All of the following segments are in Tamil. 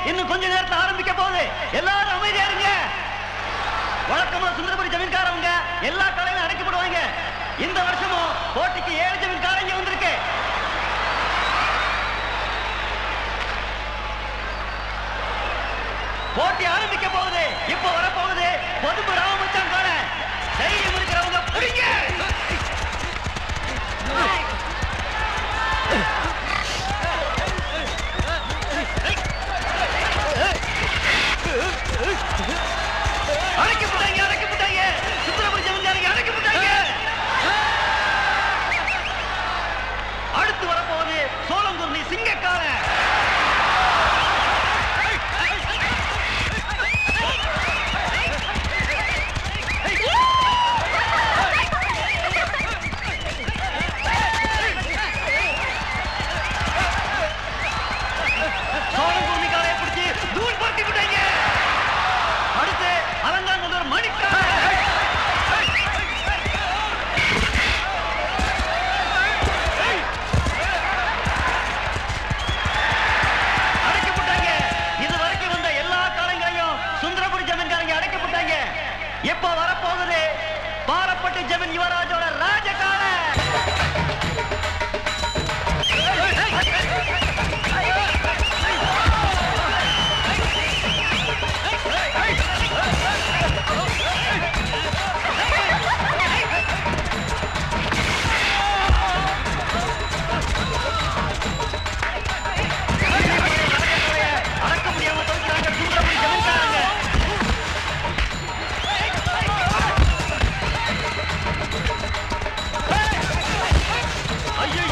இன்னும் கொஞ்ச நேரத்தில் ஆரம்பிக்க போகுது. எல்லாரும் அமைதியா இருங்க. வழக்கமா சுந்தரபுரி ஜமீன்காரவங்க எல்லா கடையிலும் அடைக்கப்படுவாங்க. இந்த வருஷமும் போட்டிக்கு 7 ஜமீன்காரங்க இங்க வந்திருக்கு. போட்டி ஆரம்பிக்க போகுது. இப்ப வரப்போகுது பொதுப்பு ராமமச்சான் காண. தைரியம் இருக்கிறவங்க புடிங்க. அடைக்கப்பட்டாங்க. சுந்தரபுரி ஜமீன்காரங்க அடைக்கப்பட்டாங்க. அடுத்து வரப்போகுது சோளங்குருணி சிங்கக்கார. சோளங்குருணிக்காரையை பிடிச்சி தூள் பார்த்தி விட்டாங்க. அடுத்து அலங்காநல்லூர் மணிக்கார. அடைக்கப்பட்டாங்க. இதுவரைக்கும் வந்த எல்லா காலங்களையும் சுந்தரபுரி ஜமீன்காரங்க அடைக்கப்பட்டாங்க. எப்ப வரப்போகுது பாலப்பட்டு ஜமீன் யுவராஜோட ராஜகால. அடக்க முடியாம தவிர்க்கிறாங்க சுந்தரபுரி ஜமீன்காரங்க. ஐயோ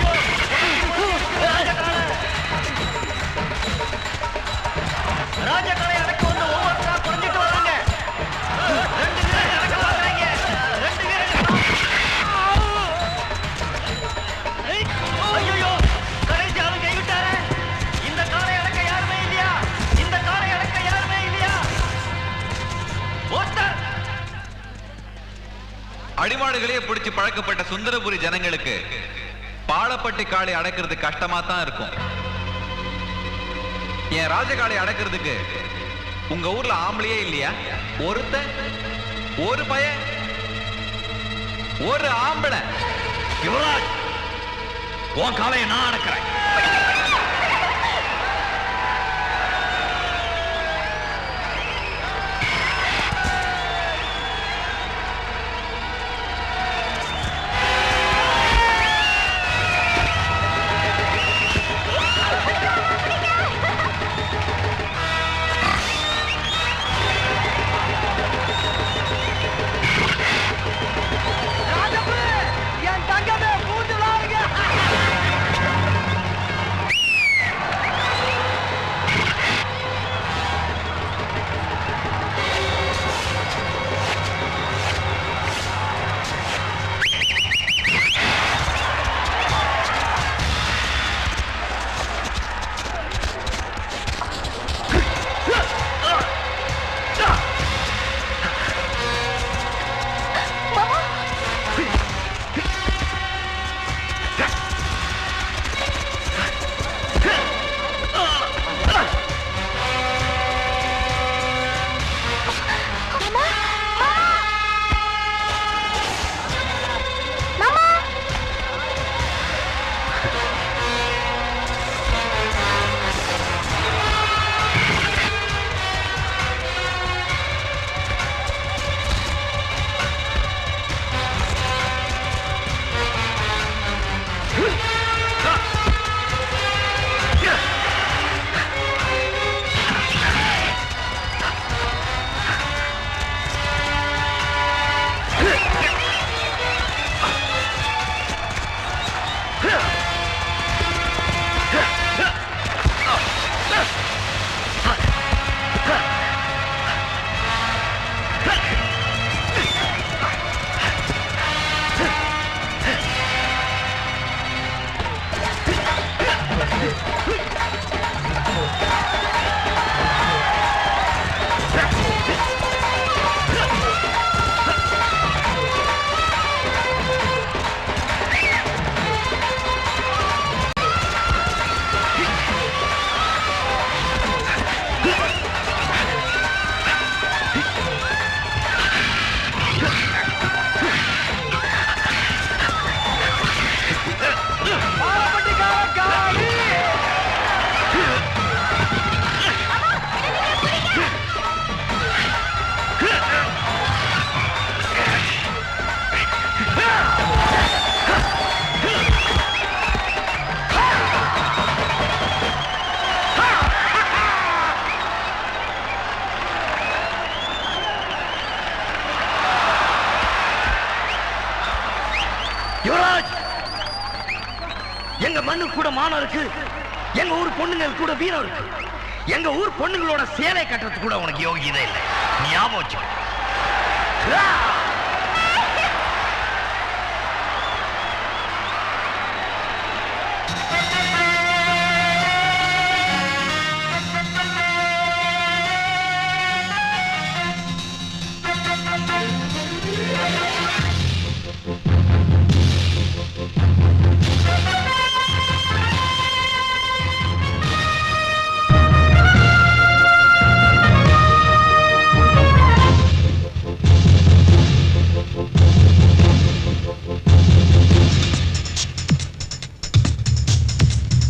ராஜகாலை அடக்க வந்து ஒவ்வொருத்தரா குறைஞ்சிட்டு வராங்க. 2 வீரர்கள் அடக்க பார்க்கறாங்க. 2 வீரர்கள். ஐயோ கடைசி ஆளும் கைவிட்டாரு. இந்த காலை அடக்க யாருமே இல்லையா? இந்த காலை அடக்க யாருமே இல்லையா? ஓட்டர் அடிமாடுகளே பிடிச்சு பழக்கப்பட்ட சுந்தரபுரி ஜனங்களுக்கு பாலப்பட்டி காளை அடக்கிறது கஷ்டமா தான் இருக்கும். என் ராஜகாளை அடக்கிறதுக்கு உங்க ஊர்ல ஆம்பளையே இல்லையா? ஒரு பையன், ஒரு ஆம்பளை. யுவராஜ், உன் காலையை நான் அடக்கிறேன். எங்க மண்ணு கூட மானம் இருக்கு, எங்க ஊர் பொண்ணுங்கள் கூட வீரம் இருக்கு. எங்க ஊர் பொண்ணுங்களோட சேலை கட்டுறது கூட உனக்கு யோகியதை இல்லை. ஞாபகம் வச்சு.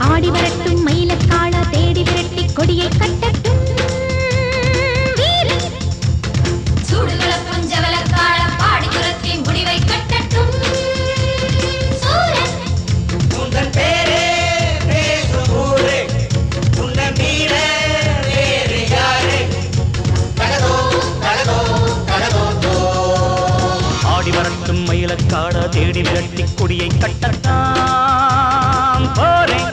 ஆடி வரட்டும் மயிலக்காள தேடி விரட்டி கொடியை கட்டட்டும் வீரன். சூடுகள பஞ்சவலக்காள பாடி துரத்தி முடிவை கட்டட்டும் சூரன். உந்தன் பேரே பேசும் ஊரே, உன்னை மீற வேறு யாரே? தகதோ தகதோ தகதோ. ஆடி வரட்டும் மயிலக்காள தேடி விரட்டி கொடியை கட்டட்டாம் போரேன்.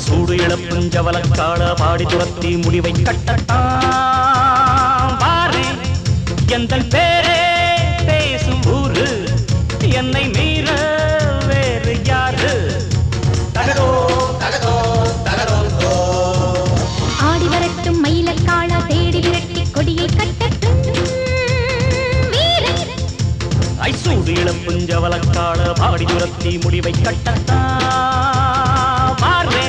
சூடு இழப்பும் ஜவலக்காள பாடி துரத்தி முடிவை கட்டட்டாம் பாரே. எந்தன் பேரே பேசும் ஊரு, என்னை மீற வேறு யாரு? தகதோ தகதோ தகதோ. ஆடி வரட்டும் மயிலக்காள தேடி விரட்டி கொடியை கட்டட்டும் வீரன். ஐசூடு இழப்பும் ஜவலக்காள பாடி துரத்தி முடிவை கட்டட்டாம் பாரே.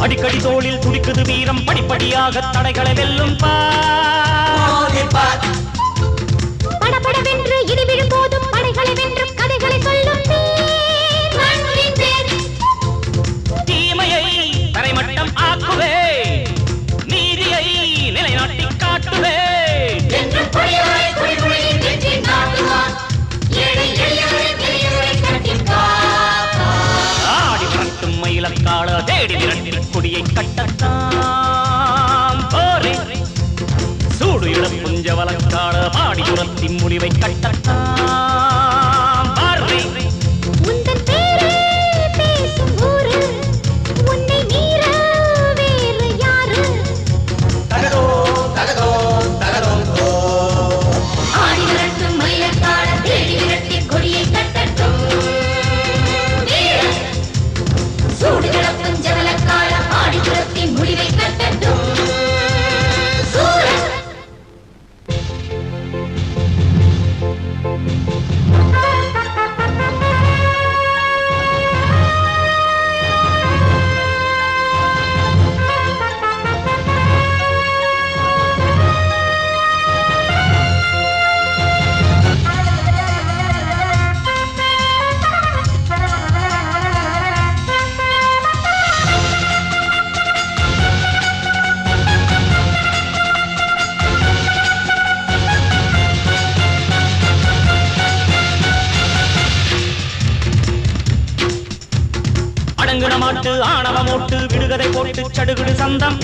அடிக்கடி தோளில் துடிக்குது வீரம், படிப்படியாக தடைகளை வெல்லும் படபடவென்று இடி விழும் போதும் படைகளை வென்று கதைகளை சொல்லும் தீமையை தரைமட்டம் ஆக்குவே, நீதியை நிலைநாட்டி காட்டுவே. ஆடி வரட்டும் மயிலக்காள தேடி விரட்டி கொடியை கட்டட்டாம் போரே. சூடு இழப்பும் ஜவலக்காள பாடி துரத்தி முடிவை கட்டட்டாம் பாரே. உந்தன் பேரே பேசும் ஊரு, உன்னை மீற வேறு யாரு? தகதோ தகதோ தகதோ. ஆடி வரட்டும் மயிலக்காள தேடி விரட்டி கொடியை கட்டட்டும் வீரன். சூடு கிளப்பும் ஜவலக்காள பாடி துரத்தி முடிவை கட்டட்டும் சூரன். அடங்குன மாட்டு ஆணவமோட்டு விடுகதை போட்டு சடுகுடு சந்தம்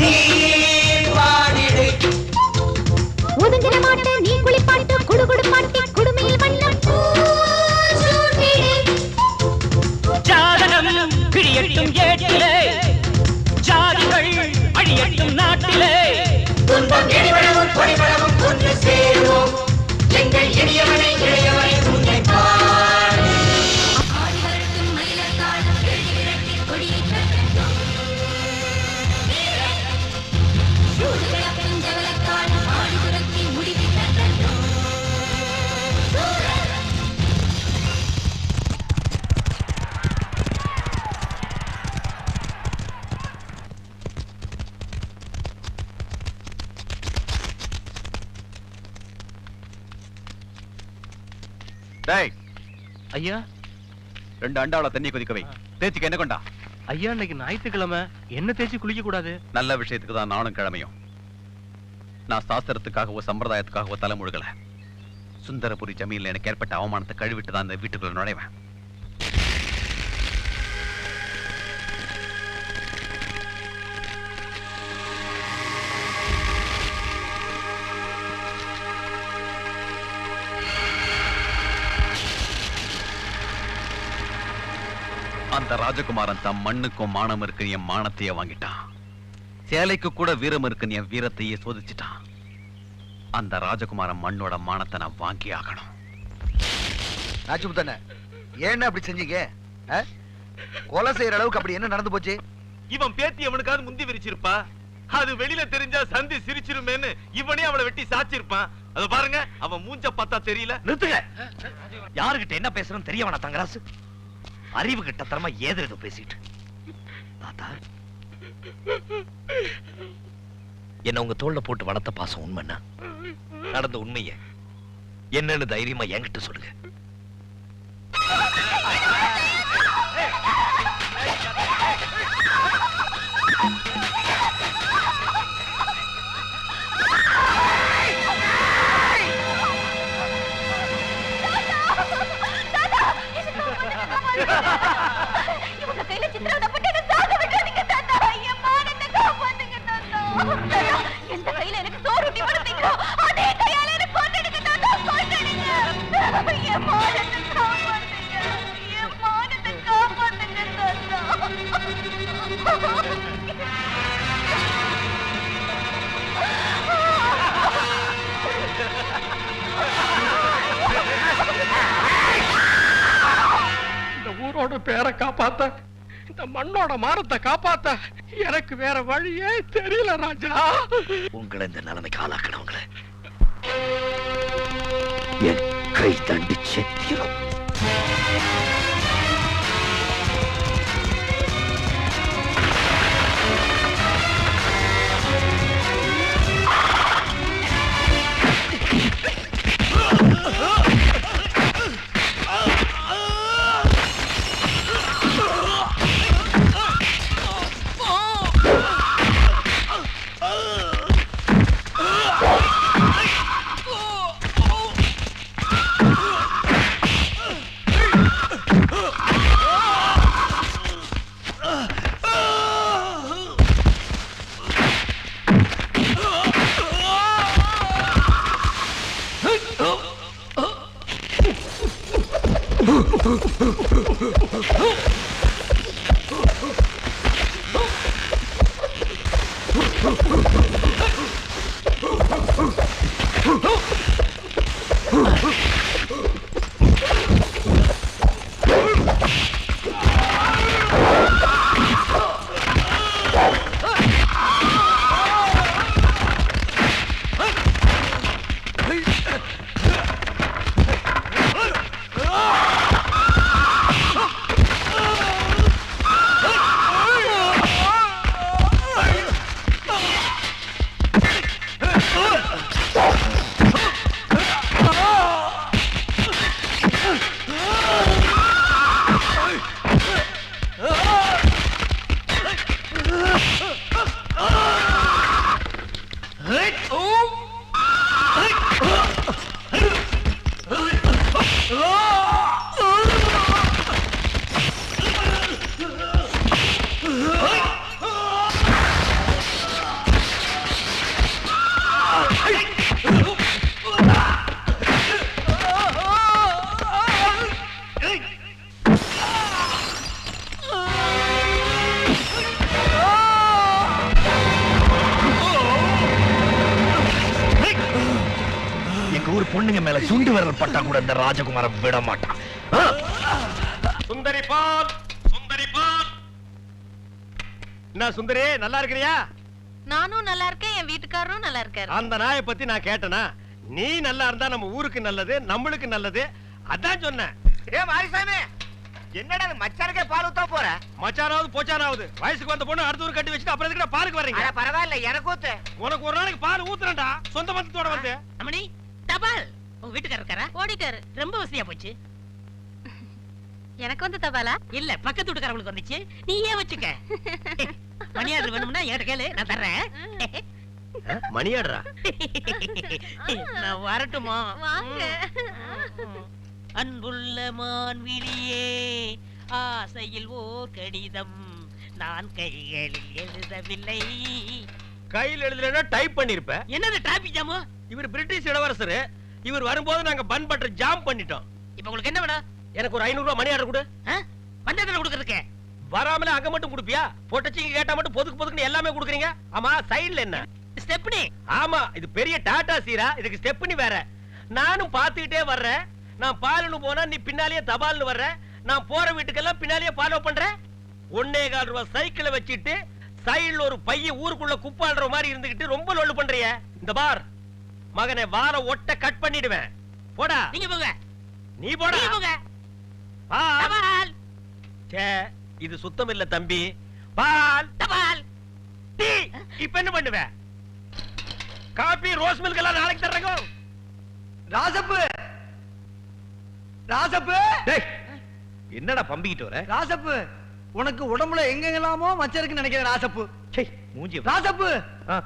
ஒதுங்கின மாட்டு நீ குளிப்பாட்டு குடுகுடு பாட்டி குடுமையில் வண்ணம் ஜாதகம் கிழியட்டும் ஏட்டிலே, ஜாதிகள் அழியட்டும் நாட்டிலே. துன்பம் எடிவளவும் பொடிவளவும் ஒன்று சேருவோம், எங்கள் இனியவனை இளையவனை உன்னை பாடி. ஆடி வரட்டும் மயிலக்காள தேடி விரட்டி கொடியை கட்டட்டும் வீரன். சூடு கிளப்பும் ஜவலக்காள பாடி துரத்தி முடிவை கட்டட்டும் டேய் ஐயா 2 அண்டாவுல தண்ணி கொதிக்க வை. தேய்ச்சிக்க என்ன கொண்டா? ஐயா இன்னைக்கு ஞாயிற்றுக்கிழமை என்ன தேய்ச்சி குளிக்க கூடாது. நல்ல விஷயத்துக்கு தான் நானும் கிழமையும். நான் சாஸ்திரத்துக்காகவோ சம்பிரதாயத்துக்காகவோ தலைமுழுகல. சுந்தரபுரி ஜமீன்ல எனக்கு ஏற்பட்ட அவமானத்தை கழுவிட்டு தான் இந்த வீட்டுக்குள்ள நுழைவேன். அந்த ராஜகுமாரன் தம் மண்ணுக்கும் மானம் இருக்கு என் மானத்தையே வாங்கிட்டான். சேலைக்கு கூட வீரம் இருக்கு என் வீரத்தையே சோதிச்சுட்டான். அந்த ராஜகுமாரன் மண்ணோட மானத்தை நான் வாங்கி ஆகணும். நாச்சுமுத்தண்ண ஏன் அப்படி செஞ்சீங்க? கொலை செய்யற அளவுக்கு அப்படி என்ன நடந்து போச்சு? இவன் பேத்தி அவனுக்காவது முந்தி விரிச்சிருப்பா. அது வெளியில தெரிஞ்சா சந்தி சிரிச்சிருமேன்னு இவனே அவளை வெட்டி சாச்சிருப்பான். அத பாருங்க, அவன் மூஞ்ச பார்த்தா தெரியல. நிறுத்துங்க. யாருகிட்ட என்ன பேசுறோம் தெரிய வேணா தங்கராசு. அறிவு கிட்ட தரமா ஏதோ பேசிட்டு தாத்தா, என்ன உங்க தோல்ல போட்டு வளர்த்த பாசம் உண்மைன்னா நடந்த உண்மைய என்னன்னு தைரியமா என்கிட்ட சொல்லுங்க. இவங்க கையில சித்திரவதை போட்டு என்ன சாக விட்டுறீங்க தாத்தா. என் மானத்தை காப்பாத்துங்க தாத்தா. எந்த கையில எனக்கு சோறு ஊட்டி வளர்த்தீங்களோ அதே கையால எனக்கு கொன்னுடுங்க தாத்தா. கொன்னுடுங்க. என் மானத்தை காப்பாத்துங்க. என் மானத்தை காப்பாத்துங்க தாத்தா. ஊரோட பேரை காப்பாத்த, இந்த மண்ணோட மானத்தை காப்பாத்த எனக்கு வேற வழியே தெரியல ராஜா. உங்களை இந்த நிலைமைக்கு ஆளாக்கணவங்களை என் கை தண்டி செத்திரும். பொண்ணுங்க மேல சுண்டு விரல் பட்டா கூட இந்த ராஜகுமாரன் விட மாட்டான். சுந்தரி பால், சுந்தரி பால். என்ன சுந்தரி, நல்லா இருக்கிறியா? நானும் நல்லா இருக்கேன், என் வீட்டுக்காரரும் நல்லா இருக்காரு. அந்த நாயை பத்தி நான் கேட்டனா? நீ நல்லா இருந்தா நம்ம ஊருக்கு நல்லது, நம்மளுக்கு நல்லது. அதான் சொன்னேன். ஏ மாரிசாமி, என்னடா மச்சானுக்கே பால் ஊத்த போற? மச்சானாவது போச்சானாவது வயசுக்கு வந்த பொண்ணு அடுத்த ஊர் கட்டி வச்சுட்டு அப்புறம் எதுக்கு பாலுக்கு வர்றீங்க? பரவாயில்ல, எனக்கு ஊத்து. உனக்கு ஒரு நாளைக்கு பால் ஊத்துறேன்டா, சொந்த பந்தத்தோட வந்து. அம்மணி, தபால் உங்க வீட்டுக்காரர் இருக்காரா? ஓடிட்டாரு. ரொம்ப வசதியா போச்சு. எனக்கு வந்து தபாலா? இல்ல, பக்கத்து வீட்டுக்காரங்களுக்கு வந்துச்சு. நீயே வச்சுக்க. மணியாடர் வேணும்னா என்கிட்ட கேளு, நான் தர்றேன். மணியாடுறா? நான் வரட்டுமா? வாங்க. அன்புள்ள மான்விழியே, ஆசையில் ஓர் கடிதம் நான் கைகளில் எழுதவில்லை. கையில் எழுதலன்னா டைப் பண்ணிருப்ப. என்னது டிராபிக் ஜாமு? இவர் பிரிட்டிஷ் இளவரசர். இவர் வரும்போது நாங்க பன் பட்டர் ஜாம் பண்ணிட்டோம். இப்ப உங்களுக்கு என்ன வேணும்? எனக்கு ஒரு 500 ரூபாய் மணி ஆர்டர் கொடு. பஞ்சாயத்துல கொடுக்கறதுக்கு வராமல அங்க மட்டும் கொடுப்பியா? போட்டச்சிங்க கேட்டா மட்டும் பொதுக்கு பொதுக்குன்னு எல்லாமே கொடுக்குறீங்க. ஆமா, சைடுல என்ன? ஸ்டெப்னி. ஆமா, இது பெரிய டாடா சீரா, இதுக்கு ஸ்டெப்னி வேற. நானும் பாத்துக்கிட்டே வர்றேன். நான் பாலுன்னு போனா நீ பின்னாலேயே தபால்னு வர்ற. நான் போற வீட்டுக்கெல்லாம் பின்னாலேயே ஃபாலோ பண்றேன். 1.25 ரூபாய் சைக்கிளை வச்சிட்டு சைடுல ஒரு பைய ஊருக்குள்ள குப்பாடுற மாதிரி இருந்துகிட்டு ரொம்ப லொல்லு பண்றிய. இந்த பார் மகனே, வார ஒட்ட கட் பண்ணிடுவேன். போடா. நீங்க போங்க. நீ போடா. நீங்க போங்க. பால். சே, இது சுத்தம் இல்ல தம்பி. பால். தபால். டீ. இப்ப என்ன பண்ணுவ? காபி, ரோஸ் மில்க் எல்லாம் நாளைக்கு தர்றேங்க. ராசப்பு, ராசப்பு. டேய், என்னடா பம்பிக்கிட்டு வர? ராசப்பு, உனக்கு உடம்புல எங்கெல்லாமோ மச்சம் இருக்குன்னு நினைக்கிறேன். ராசப்பு. சே, மூஞ்சி. ராசப்பு, ஆ.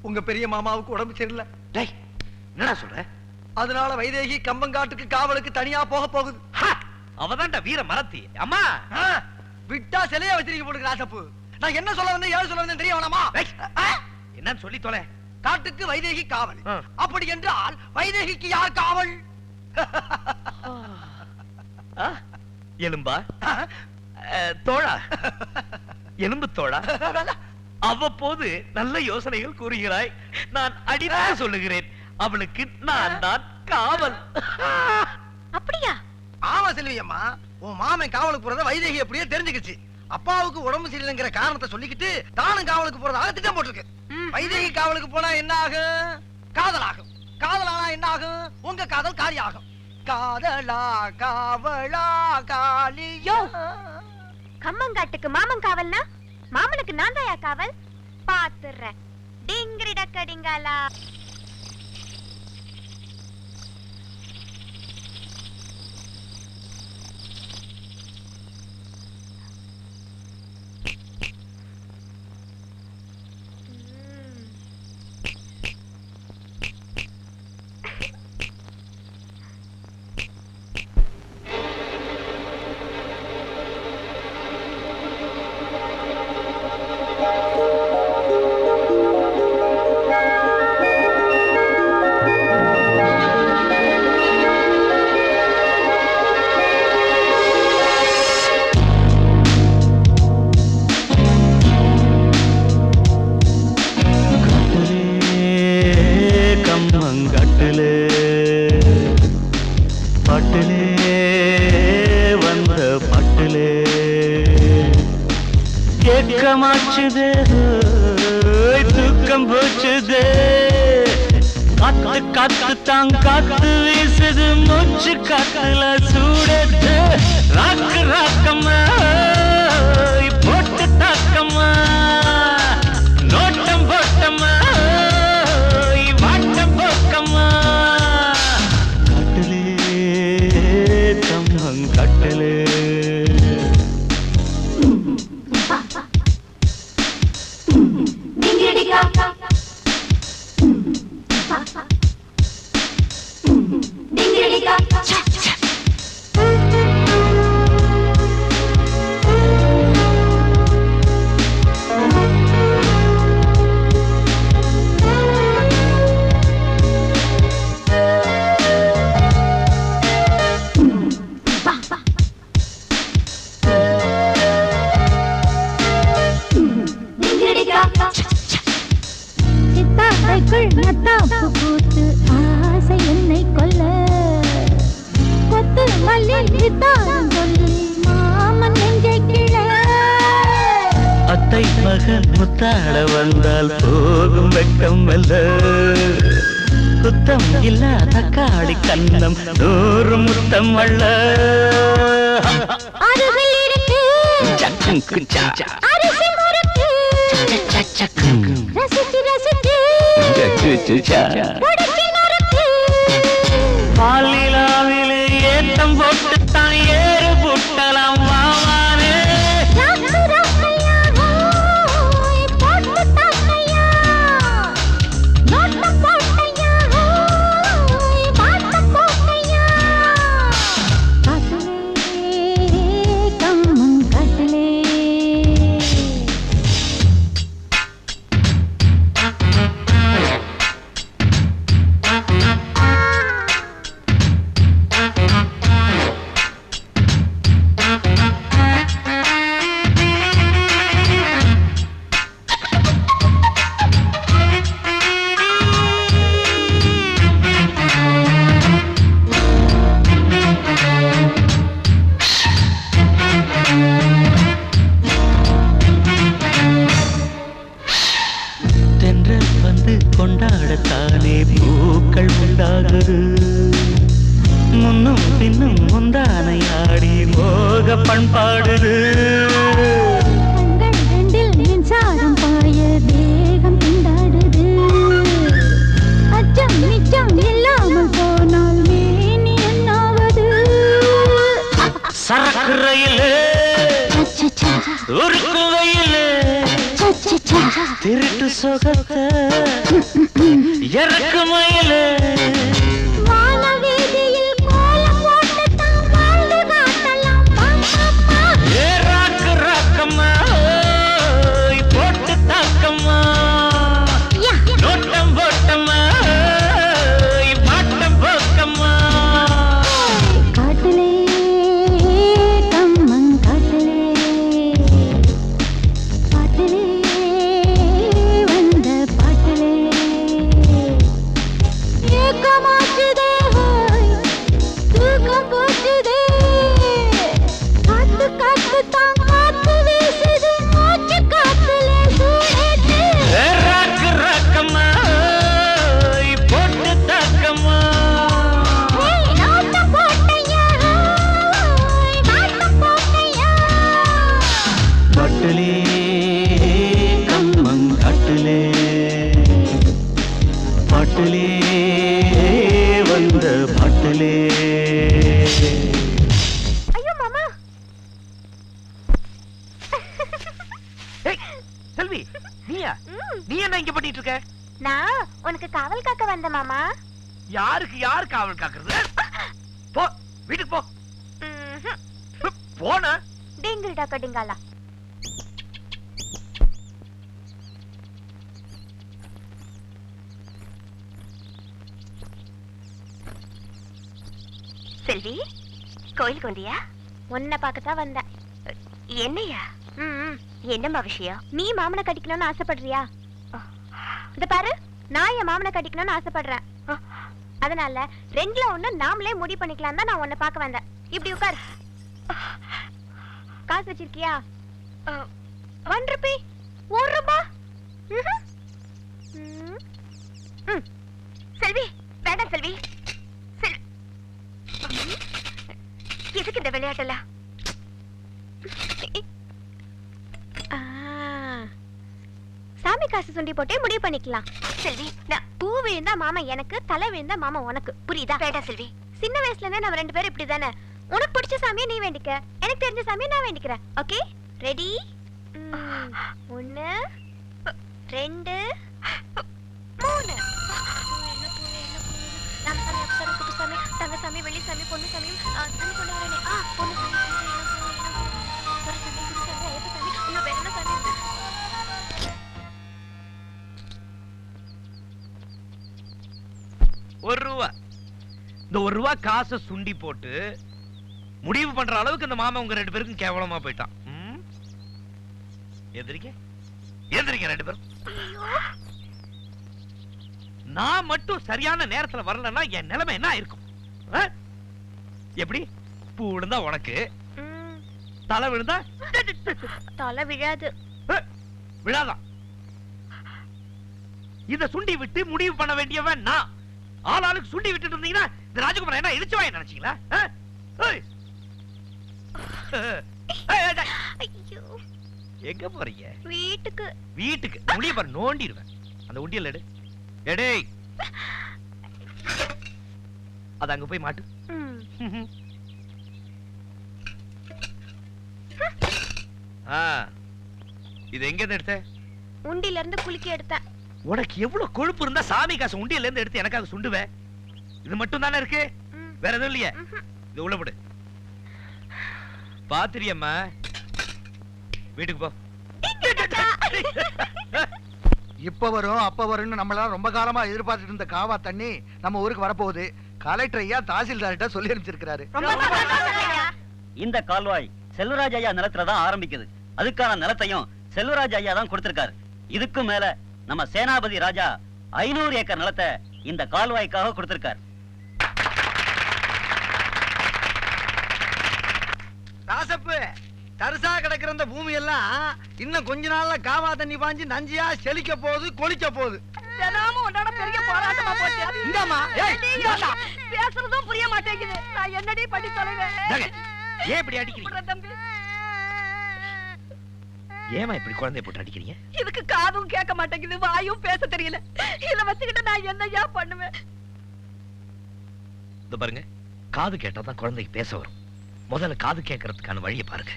உங்க பெரிய மாமாவுக்கு உடம்பு சரியில்லை. டேய், என்னடா சொல்ற? அதனால வைதேகி கம்பங்காட்டுக்கு காவலுக்கு தனியா போக போகுது. அவதான்டா வீர மரத்தி. அம்மா, விட்டா சிலையா வச்சிருக்க போடுங்க. ராசப்பு, நான் என்ன சொல்ல வந்தேன், ஏன் சொல்ல வந்தேன் தெரிய வேணாமா? என்னன்னு சொல்லி தொலை. காட்டுக்கு வைதேகி காவல். அப்படி என்றால் வைதேகிக்கு யார் காவல்? எலும்பா? தோழா, எலும்பு தோழா. அவ்வப்போது நல்ல யோசனைகள் கூறுகிறாய். நான் அடிதாக சொல்லுகிறேன். அவளுக்கு நான் தான் காவல். அப்படியா? ஆமா செல்வியம்மா, உன் மாமன் காவலுக்கு போறத வைதேகி அப்படியே தெரிஞ்சுக்கிச்சு. அப்பாவுக்கு உடம்பு சரியில்லைங்கிற காரணத்தை சொல்லிக்கிட்டு தானும் காவலுக்கு போறதாக திட்டம் போட்டிருக்கு. வைதேகி காவலுக்கு போனா என்ன ஆகும்? காதல் ஆகும். காதலானா என்ன ஆகும்? உங்க காதல் காலி ஆகும். காதலா காவலா காலியோ. கம்மங்காட்டுக்கு மாமன் காவல்னா மாமனுக்கு நான் தாயா காவல்? பாத்துறேன். டிங்கிரி டக்கடிங்காலா. ஏக்கமாச்சுதே, தூக்கம் போச்சுதே, காத்து காத்து தான் காத்து வீசுது, மூச்சு காத்துல சூடுது, ராக்கு ராக்கம்மா போட்டு தாக்கம்மா, நோட்டம் போட்டம்மா வாட்டம் போக்கம்மா, கட்டலே தம்மம் கட்டலே. பூத்து ஆசை என்னை கொல்ல கொத்து மல்லி சொல்லி மாமன் நெஞ்சை கிள. அத்தை மகன் முத்தாட வந்தால் போகும் வெட்கம் அல்ல, குத்தம் இல்ல தக்காளி கண்ணம் 100 முத்தம் அல்ல. அருகில் இருக்கு அரிசி முறுக்கு, ரசிச்சு ரசிச்சு உடைச்சி நறுக்கு. பாலிலாவிலே ஏத்தம் போட்டு தான் ஏறு புட்டலாம் வாவானே கொண்டாடத்தானே பூக்கள் உண்டாகுது முன்னும் பின்னும் முந்தானையாடி மோக பண்பாடுது மின்சாரம் பாய தேகம் திண்டாடுது அச்சம் நிச்சம் இல்லாமல் போனால் மேனி என்னாவது சரக்கு ரயிலே உருக்கு வயிலே திருட்டு சொகத்தை இறக்கு மயிலே வானவீதியில் கோலம் போட்டு தான் வாழ்ந்து காட்டலாம் ராக்கு ராக்கம்மா போட்டு தாக்கம்மா நோட்டம் போட்டம்மா மாட்டம் போக்கம்மா காட்டிலே கம்மன் காட்டிலே பாட்டிலே வந்த பாட்டிலே ஏக்கமாச்சுதே தூக்கம் போச்சுதே காத்து காத்து தான் காத்து வீசுது மூச்சு காத்துலே சூழேத்து ராக்கு ராக்கம்மா போட்டு தாக்கம்மா நோட்டம் போட்டையா மாட்டம் போட்டையா பாட்டிலே கம்மன் காட்டிலே பாட்டிலே வந்த பாட்டிலே ஐயோ மாமா செல்வி நீயா நீ என்ன இங்க பண்ணிட்டு இருக்க? நான் உனக்கு காவல் காக்க வந்த மாமா யாருக்கு யார் காவல் காக்குறது? போ வீட்டுக்கு போ. போன டிங்கிள்டா கடிங்காலா செல்வி கோயிலுக்கு வந்தியா? உன்னை பார்க்கத்தான் வந்தேன். என்னையா? என்னம்மா விஷயம்? நீ மாமனை கட்டிக்கணும்னு ஆசைப்படுறியா? இந்த பாரு, நான் என் மாமனை கட்டிக்கணும்னு ஆசைப்படுறேன். அதனால ரெண்டுல ஒண்ணு நாமளே முடிவு பண்ணிக்கலாம் தான் நான் உன்னை பார்க்க வந்தேன். இப்படி உட்கார். காசு வச்சிருக்கியா? 1 ரூபி. 1 ரூபா. செல்வி வேண்டாம் செல்வி. எதுக்கு இந்த விளையாட்டெல்லாம்? சாமி காசு சுண்டி போட்டே முடிவு பண்ணிக்கலாம். செல்வி, நான் பூ விழுந்தா மாமா எனக்கு, தலை விழுந்தா மாமா உனக்கு. புரியுதா? வேண்டாம் செல்வி. சின்ன வயசுல இருந்தே நம்ம 2 பேரும் இப்படி தானே. உனக்கு பிடிச்ச சாமியை நீ வேண்டிக்க, எனக்கு தெரிஞ்ச சாமியை நான் வேண்டிக்கிறேன். ஓகே? ரெடி? 1 2 3. ராமசாமி, அப்சரா, குப்புசாமி, தங்கசாமி, வெள்ளிசாமி, பொன்னுசாமி, தண்ணி கொண்டு வரேனே. பொன்னுசாமி, துரைசாமி, குருசாமி, ஐயப்பசாமி, ஐயோ வேற என்ன சாமி? ₹1. இந்த ₹1 காசை சுண்டி போட்டு முடிவு பண்ற அளவுக்கு இந்த மாமா உங்க 2 பேருக்கும் கேவலமா போயிட்டான். எந்திரிக்க எந்திரிக்க 2 பேரும். நான் மட்டும் சரியான நேரத்துல வரலன்னா என் நிலைமை என்ன இருக்கும்? எப்படி? பூ விழுந்தா உனக்கு, தலை விழுந்தா தலை விழாது. விழாதான். இத சுண்டி விட்டு முடிவு பண்ண வேண்டியவன் நான். ஆளாளுக்கு சுண்டி விட்டுட்டு இருந்தீங்கன்னா இந்த ராஜகுமாரன் என்ன இடிச்சுவாய் நினைச்சீங்களா? ஐயோ, எங்க போறீங்க? வீட்டுக்கு. வீட்டுக்கு முடிய பாரு, நோண்டிடுவேன். அந்த உண்டியல் எடு. எடேய், அது அங்க போய் மாட்டு. இது எங்க இருந்து எடுத்த? உண்டில இருந்து குளிக்க எடுத்தேன். உனக்கு எவ்வளவு கொழுப்பு இருந்தா சாமி காசு உண்டியில இருந்து எடுத்து எனக்காக சுண்டுவே? இது மட்டும் தானே இருக்கு, வேற எதுவும் இல்லையே? இது உள்ள போடு. பாத்திரியம்மா, வீட்டுக்கு போ. இப்ப வரும் அப்ப வரும்னு நம்மளால ரொம்ப காலமா எதிர்பார்த்துட்டு இருந்த காவா தண்ணி நம்ம ஊருக்கு வரப்போகுது. கலெக்டர் ஐயா தாசில்தார்கிட்ட சொல்லி அனுப்பிச்சிருக்காரு. இந்த கால்வாய் செல்வராஜ் ஐயா நிலத்துல தான் ஆரம்பிக்குது. அதுக்கான நிலத்தையும் செல்வராஜ் ஐயா தான் கொடுத்திருக்காரு. இதுக்கு மேல நம்ம சேனாபதி ராஜா 500 ஏக்கர் நிலத்தை இந்த கால்வாய்க்காக கொடுத்திருக்காரு. ராசப்பு, தரிசா கிடக்கிற இந்த பூமி எல்லாம் இன்னும் கொஞ்ச நாள்ல காவா தண்ணி பாஞ்சு நஞ்சியா செழிக்க போகுது, கொளிக்க போகுது. தினமும் உன்னோட பெரிய போராட்டமா போச்சு. இந்தாம்மா, ஏய், இந்தாடா. பேசுறதும் புரிய மாட்டேங்குது. நான் என்னடி பண்ணி தொலைவேன்? ஏன் இப்படி அடிக்கிறீங்க? தம்பி, ஏமா இப்படி குழந்தைய போட்டு அடிக்கிறீங்க? இதுக்கு காதும் கேட்க மாட்டேங்குது, வாயும் பேச தெரியல. இத வச்சுக்கிட்டு நான் என்னையா பண்ணுவேன்? இந்த பாருங்க, காது கேட்டாதான் குழந்தைக்கு பேச வரும். முதல்ல காது கேட்கறதுக்கான வழியை பாருங்க.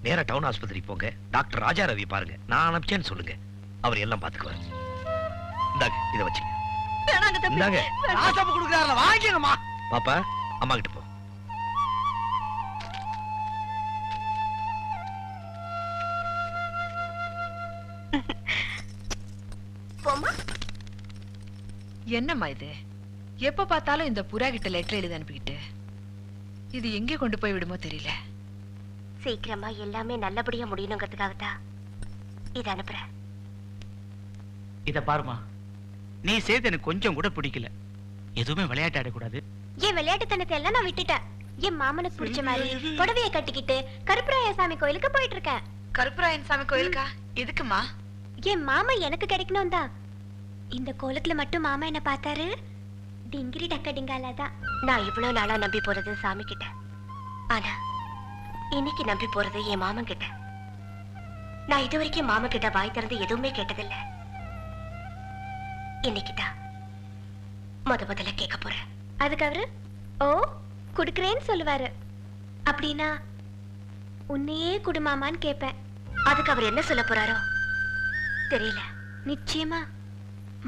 நேரா டவுன் ஆஸ்பத்திரி போங்க, டாக்டர் ராஜா ரவி பாருங்க. நான் அனுப்பிச்சேன்னு சொல்லுங்க, அவர் எல்லாம் பாத்துக்குவார். இந்தாங்க, இத வச்சுங்க. வேணாங்க தம்பி, இந்தாங்க. ராசப்பு கொடுக்கறாருல, வாங்கிக்கணுமா? பாப்பா, அம்மா கிட்ட போ. போமா. என்னம்மா இது? எப்ப பார்த்தாலும் இந்த புறா கிட்ட லெட்டர் எழுதி அனுப்பிக்கிட்டு இது எங்க கொண்டு போய் விடுமோ தெரியல. சீக்கிரமா எல்லாமே நல்லபடியா முடியணுங்கிறதுக்காக தான் இத அனுப்புறேன். இத பாருமா, நீ செய்து எனக்கு கொஞ்சம் கூட பிடிக்கல. எதுவுமே விளையாட்டு ஆடக்கூடாது. என் விளையாட்டுத்தனத்தை எல்லாம் நான் விட்டுட்டேன். என் மாமனுக்கு பிடிச்ச மாதிரி புடவைய கட்டிக்கிட்டு கருப்பராய சாமி கோயிலுக்கு போயிட்டு இருக்கேன். கருப்பராயன் சாமி கோயிலுக்கா? எதுக்குமா? என் மாமா எனக்கு கிடைக்கணும் தான். இந்த கோலத்துல மட்டும் மாமா என்ன பார்த்தாரு, டிங்கிரி டக்க டிங்காலாதான். நான் இவ்வளவு நாளா நம்பி போறது சாமி கிட்ட, ஆனா இன்னைக்கு நம்பி போறது என் மாமன் கிட்ட. நான் இது வரைக்கும் மாமா கிட்ட வாய் திறந்து எதுவுமே கேட்டதில்லை. இன்னைக்குதான் முதல்ல கேட்க போறேன். அதுக்கு அவரு ஓ குடுக்கறேன்னு சொல்லுவாரு. அப்படின்னா உன்னையே குடுமாமான்னு கேட்பேன். அதுக்கு அவர் என்ன சொல்ல போறாரோ தெரியல. நிச்சயமா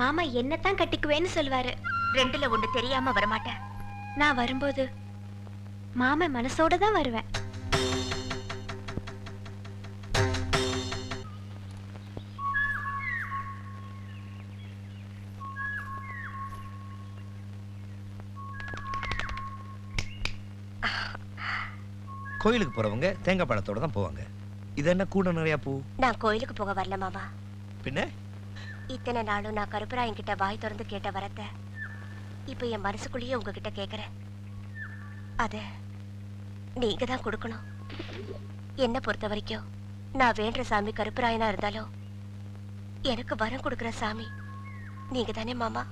மாமா என்னத்தான் கட்டிக்குவேன்னு சொல்லுவாரு. ரெண்டுல ஒண்ணு தெரியாம வரமாட்டேன். நான் வரும்போது மாமா மனசோட தான் வருவேன். கோயிலுக்கு போறவங்க தேங்காய் பழத்தோட தான் போவாங்க. இது என்ன கூட நிறைய பூ? நான் கோயிலுக்கு போக வரல மாமா. பின்ன இத்தனை நாளும் நான் கருப்பராயன் கிட்ட வாய் திறந்து கேட்ட வரத்த இப்ப என் மனசுக்குள்ளேயே உங்ககிட்ட கேக்குறேன். அத நீங்க தான் கொடுக்கணும். என்ன பொறுத்த வரைக்கும் நான் வேண்ட சாமி கருப்பராயனா இருந்தாலும் எனக்கு வரம் கொடுக்கிற சாமி நீங்க தானே மாமா.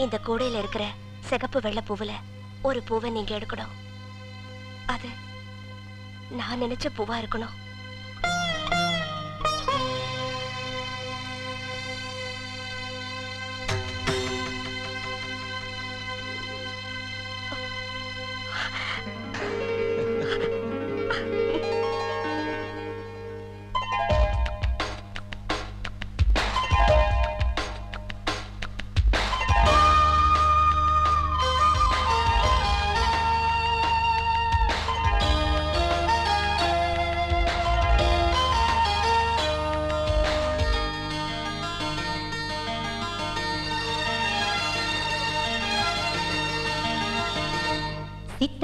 இந்த கூடையில இருக்கிற சிகப்பு வெள்ளை பூவுல ஒரு பூவை நீங்க எடுக்கணும். அது நான் நினைச்ச பூவா இருக்கணும்.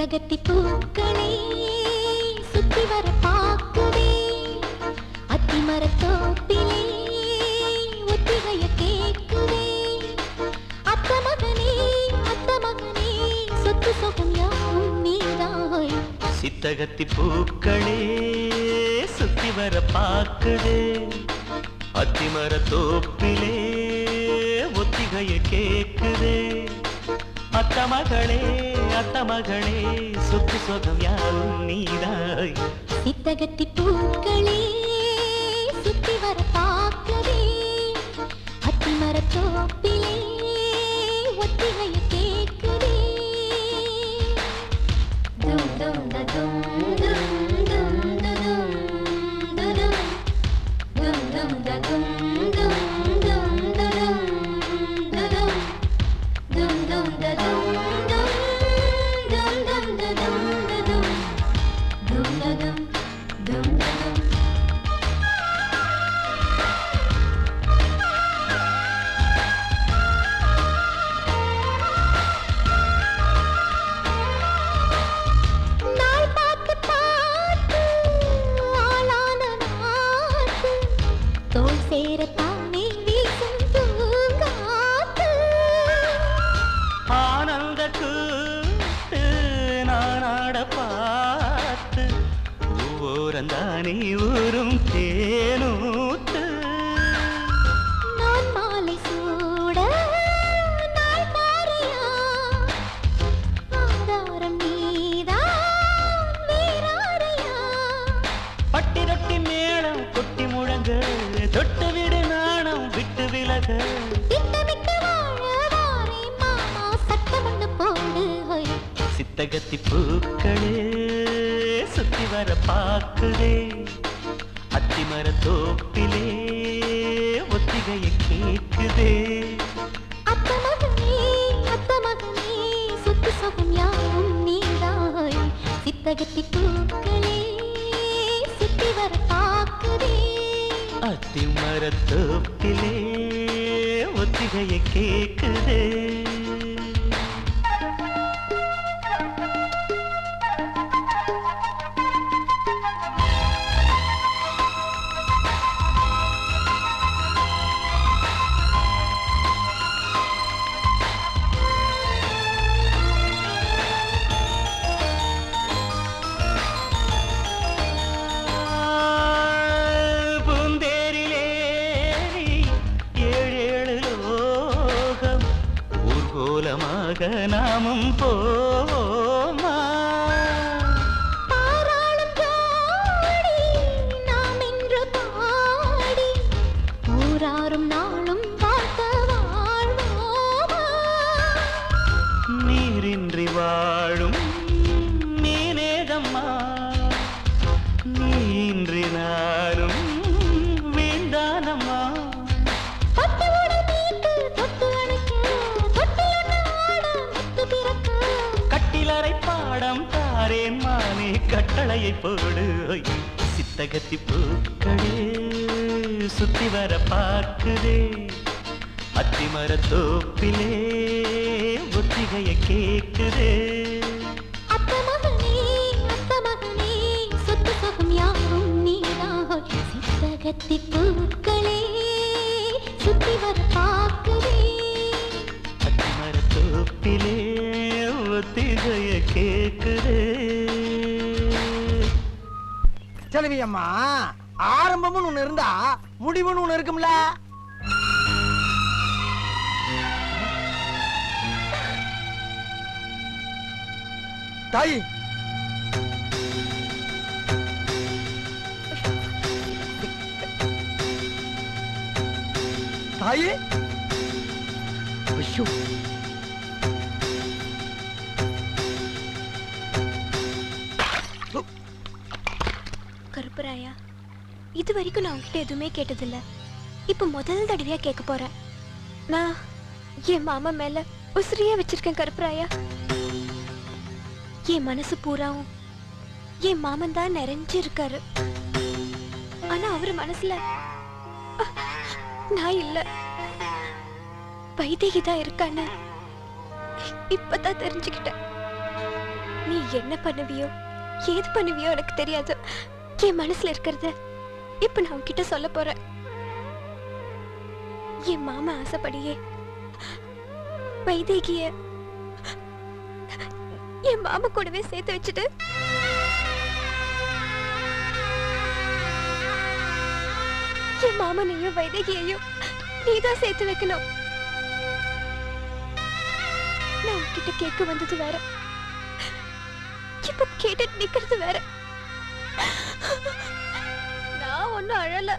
சித்தகத்தி பூக்களே சுத்தி வர பாக்குதே, அத்திமரத்தோப்பிலே ஒத்திகைய கேக்குதே. அத்த மகனே சொத்து சொகம் யாவும் நீதாய். சித்தகத்தி பூக்களே சுத்தி வர பாக்குதே, அத்திமரத்தோப்பிலே ஒத்திகைய கேக்குதே. அத்த மகளே சொத்து சொகம் யாவும் நீதாய். சித்தகத்தி பூக்களே சுத்தி வர பாக்குதே, அத்திமரத்தோப்பிலே ஒத்திகைய கேக்குதே. ஓரந்தானே ஊரும் தேனூத்து நான் மாலை சூட நாள் மாறியா ஆதாரம் நீதான் வேறாரையா பட்டி ரொட்டி மேளம் கொட்டி முழங்க தொட்டு விடு நாணம் விட்டு விலக திட்டமிட்டு வாழவாரே மாமா சட்டமண்ணு போடு ஹொய் சித்தகத்தி பூக்களே சுத்தி வர பாக்குதே அத்திமர தோப்பிலே ஒத்திகையை கேக்குதே அத்த மகனே சுத்து சொகம் யாவும் நீதாய் சித்தகத்தி பூக்களே சுத்தி வர பாக்குதே அத்திமர தோப்பிலே ஒத்திகையை கேக்குதே நாமும் போமா பாராளும் ஜோடி நாம் இன்று பாடி ஊராரும் நாளும் பார்த்த வாழ்வோமா நீரின்றி வாழும் மீனேதம்மா நீன்றி நானும் வீண்டானம்மா கட்டிலறை பாடம் தாரேன் மானே கட்டளையை போடு சித்தகத்தி பூக்களே சுத்தி வர பார்க்குதே அத்திமர தோப்பிலே ஒத்திகையை கேக்குதே அத்த மகனே சுத்து சொகம் யாவும் நீதான் சித்தகத்தி பூக்களே சுத்தி வர பார்க்குதே அத்திமர தோப்பிலே ஒத்திகைய கேக்குதே செல்வி அம்மா ஆரம்பம்னு ஒண்ணு இருந்தா முடிவுன்னு ஒண்ணு இருக்கும்ல. தாய் தாயே ஐயோ கருப்பராயா, இது வரைக்கும் நான் உங்ககிட்ட எதுவுமே கேட்டதில்ல. இப்ப முதல் தடவையா கேட்க போறேன். நான் என் மாமா மேல உசிரியே வச்சிருக்கேன் கருப்பராயா. என் மனசு பூராவும் என் மாமன் தான் நிறைஞ்சு இருக்காரு. ஆனா அவரு மனசுல நான் இல்ல, வைதேகி தான் இருக்கான்னு இப்பதான் தெரிஞ்சுக்கிட்டேன். நீ என்ன பண்ணுவியோ ஏது பண்ணுவியோ எனக்கு தெரியாது. என் மனசுல இருக்கிறத இப்ப நான் உன்கிட்ட சொல்ல போறேன். என் மாமா ஆசைப்படியே வைதேகிய என் மாமா கூடவே சேர்த்து வச்சுட்டு என் மாமனையும் வைதேகியையும் நீதான் சேர்த்து வைக்கணும். நான் உன்கிட்ட கேட்க வந்தது வேற, இப்ப கேட்டுட்டு நிக்கிறது வேற. நான் ஒன்னும் அழல.